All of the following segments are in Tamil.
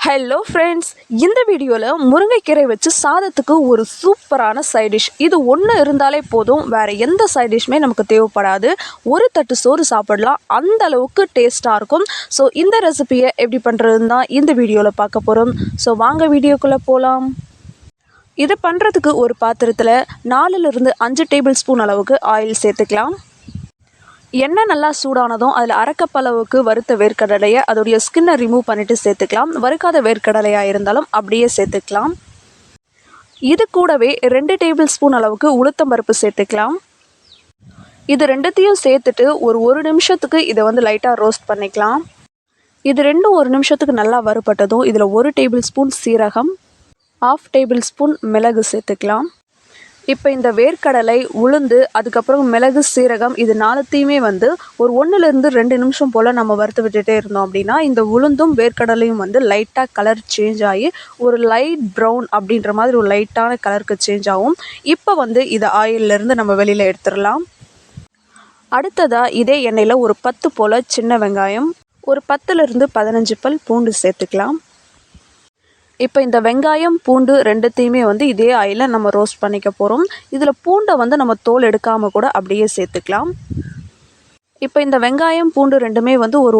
ஹலோ ஃப்ரெண்ட்ஸ், இந்த வீடியோவில் முருங்கைக்கீரை வச்சு சாதத்துக்கு ஒரு சூப்பரான சைட் டிஷ். இது ஒன்று இருந்தாலே போதும், வேறு எந்த சைட் டிஷ்மே நமக்கு தேவைப்படாது. ஒரு தட்டு சோறு சாப்பிடலாம், அந்த அளவுக்கு டேஸ்ட்டாக இருக்கும். ஸோ இந்த ரெசிபியை எப்படி பண்ணுறதுன்னு தான் இந்த வீடியோவில் பார்க்க போகிறோம். ஸோ வாங்க வீடியோக்குள்ளே போகலாம். இதை பண்ணுறதுக்கு ஒரு பாத்திரத்தில் 4லிருந்து 5 டேபிள் ஸ்பூன் அளவுக்கு ஆயில் சேர்த்துக்கலாம். எண்ணெய் நல்லா சூடானதும் அதில் அரைக்கப் அளவுக்கு வறுத்த வேர்க்கடலையை அதோடைய ஸ்கின்னை ரிமூவ் பண்ணிவிட்டு சேர்த்துக்கலாம். வறுக்காத வேர்க்கடலையாக இருந்தாலும் அப்படியே சேர்த்துக்கலாம். இது கூடவே 2 டேபிள் ஸ்பூன் அளவுக்கு உளுத்தம்பருப்பு சேர்த்துக்கலாம். இது ரெண்டுத்தையும் சேர்த்துட்டு ஒரு நிமிஷத்துக்கு இதை லைட்டாக ரோஸ்ட் பண்ணிக்கலாம். இது ரெண்டும் 1 நிமிஷத்துக்கு நல்லா வறுபட்டதும் இதில் 1 டேபிள் ஸ்பூன் சீரகம், 1/2 டேபிள் ஸ்பூன் மிளகு சேர்த்துக்கலாம். இப்போ இந்த வேர்க்கடலை, உளுந்து, அதுக்கப்புறம் மிளகு, சீரகம் இது 4த்தையுமே ஒரு 1லிருந்து 2 நிமிஷம் போல் நம்ம வறுத்து விட்டுட்டே இருந்தோம் அப்படின்னா இந்த உளுந்தும் வேர்க்கடலையும் லைட்டாக கலர் சேஞ்ச் ஆகி ஒரு லைட் ப்ரௌன் அப்படின்ற மாதிரி ஒரு லைட்டான கலருக்கு சேஞ்ச் ஆகும். இப்போ இதை ஆயிலிருந்து நம்ம வெளியில் எடுத்துடலாம். அடுத்ததாக இதே எண்ணெயில் ஒரு 10 போல் சின்ன வெங்காயம், ஒரு 10லிருந்து 15 பல் பூண்டு சேர்த்துக்கலாம். இப்போ இந்த வெங்காயம், பூண்டு ரெண்டுத்தையுமே இதே ஆயிலில் நம்ம ரோஸ்ட் பண்ணிக்க போகிறோம். இதில் பூண்டை நம்ம தோல் எடுக்காமல் கூட அப்படியே சேர்த்துக்கலாம். இப்போ இந்த வெங்காயம், பூண்டு ரெண்டுமே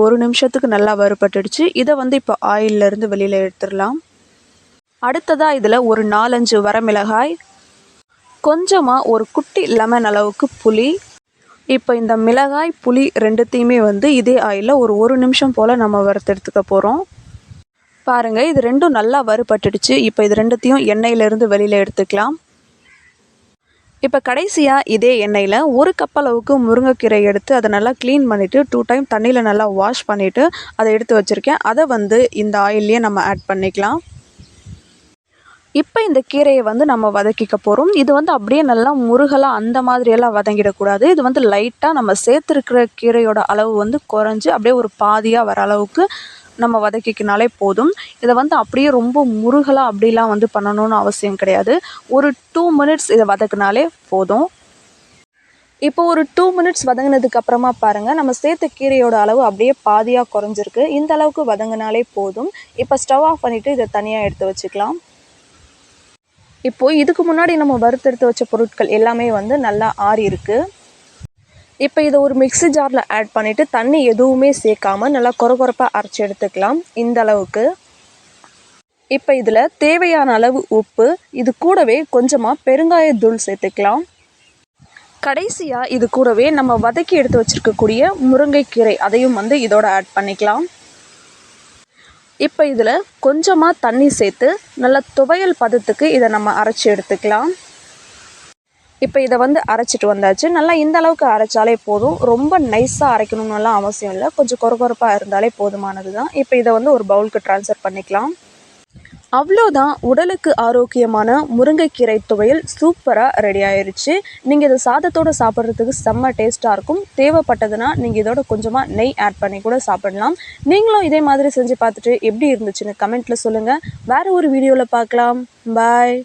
ஒரு நிமிஷத்துக்கு நல்லா வறுபட்டுடுச்சு. இதை இப்போ ஆயிலிருந்து வெளியில் எடுத்துடலாம். அடுத்ததாக இதில் ஒரு 4-5 வரமிளகாய், கொஞ்சமாக ஒரு குட்டி லெமன் அளவுக்கு புளி. இப்போ இந்த மிளகாய், புளி ரெண்டுத்தையுமே இதே ஆயிலில் ஒரு நிமிஷம் போல் நம்ம வறுத்து எடுத்துக்க போகிறோம். பாருங்கள், இது ரெண்டும் நல்லா வறுபட்டுடுச்சு. இப்போ இது ரெண்டுத்தையும் எண்ணெயிலேருந்து வெளியில் எடுத்துக்கலாம். இப்போ கடைசியாக இதே எண்ணெயில் 1 கப் அளவுக்கு முருங்கைக்கீரை எடுத்து அதை நல்லா க்ளீன் பண்ணிவிட்டு 2 டைம் தண்ணியில் நல்லா வாஷ் பண்ணிவிட்டு அதை எடுத்து வச்சுருக்கேன். அதை இந்த ஆயில்லையே நம்ம ஆட் பண்ணிக்கலாம். இப்போ இந்த கீரையை நம்ம வதக்கிக்க போகிறோம். இது அப்படியே நல்லா முருகலாக அந்த மாதிரியெல்லாம் வதங்கிடக்கூடாது. இது லைட்டாக நம்ம சேர்த்துருக்கிற கீரையோட அளவு குறைஞ்சி அப்படியே ஒரு பாதியாக வர அளவுக்கு நம்ம வதக்கிக்கினாலே போதும். இதை அப்படியே ரொம்ப முருகலாக அப்படிலாம் பண்ணணும்னு அவசியம் கிடையாது. ஒரு 2 மினிட்ஸ் இதை வதக்கினாலே போதும். இப்போ ஒரு 2 மினிட்ஸ் வதங்கினதுக்கு அப்புறமா பாருங்கள், நம்ம சேர்த்த கீரையோட அளவு அப்படியே பாதியாக குறைஞ்சிருக்கு. இந்த அளவுக்கு வதங்கினாலே போதும். இப்போ ஸ்டவ் ஆஃப் பண்ணிவிட்டு இதை தனியாக எடுத்து வச்சுக்கலாம். இப்போது இதுக்கு முன்னாடி நம்ம வறுத்தெடுத்து வச்ச பொருட்கள் எல்லாமே நல்லா ஆறி இருக்குது. இப்போ இதை ஒரு மிக்ஸி ஜாரில் ஆட் பண்ணிவிட்டு தண்ணி எதுவுமே சேர்க்காமல் நல்லா கொரகொரப்பாக அரைச்சி எடுத்துக்கலாம். இந்த அளவுக்கு. இப்போ இதில் தேவையான அளவு உப்பு, இது கூடவே கொஞ்சமாக பெருங்காயத்தூள் சேர்த்துக்கலாம். கடைசியாக இது கூடவே நம்ம வதக்கி எடுத்து வச்சுருக்கக்கூடிய முருங்கைக்கீரை அதையும் இதோட ஆட் பண்ணிக்கலாம். இப்போ இதில் கொஞ்சமாக தண்ணி சேர்த்து நல்லா துவையல் பதத்துக்கு இதை நம்ம அரைச்சி எடுத்துக்கலாம். இப்போ இதை அரைச்சிட்டு வந்தாச்சு. நல்லா இந்த அளவுக்கு அரைச்சாலே போதும். ரொம்ப நைஸாக அரைக்கணும்னுலாம் அவசியம் இல்லை. கொஞ்சம் கொரகொரப்பாக இருந்தாலே போதுமானது தான். இப்போ இதை ஒரு பவுலுக்கு ட்ரான்ஸ்ஃபர் பண்ணிக்கலாம். அவ்வளோதான், உடலுக்கு ஆரோக்கியமான முருங்கைக்கீரை துவையல் சூப்பராக ரெடி ஆயிடுச்சு. நீங்கள் இதை சாதத்தோடு சாப்பிட்றதுக்கு செம்ம டேஸ்ட்டாக இருக்கும். தேவைப்பட்டதுன்னா நீங்கள் இதோட கொஞ்சமாக நெய் ஆட் பண்ணி கூட சாப்பிடலாம். நீங்களும் இதே மாதிரி செஞ்சு பார்த்துட்டு எப்படி இருந்துச்சுன்னு கமெண்ட்டில் சொல்லுங்கள். வேறு ஒரு வீடியோவில் பார்க்கலாம். பாய்.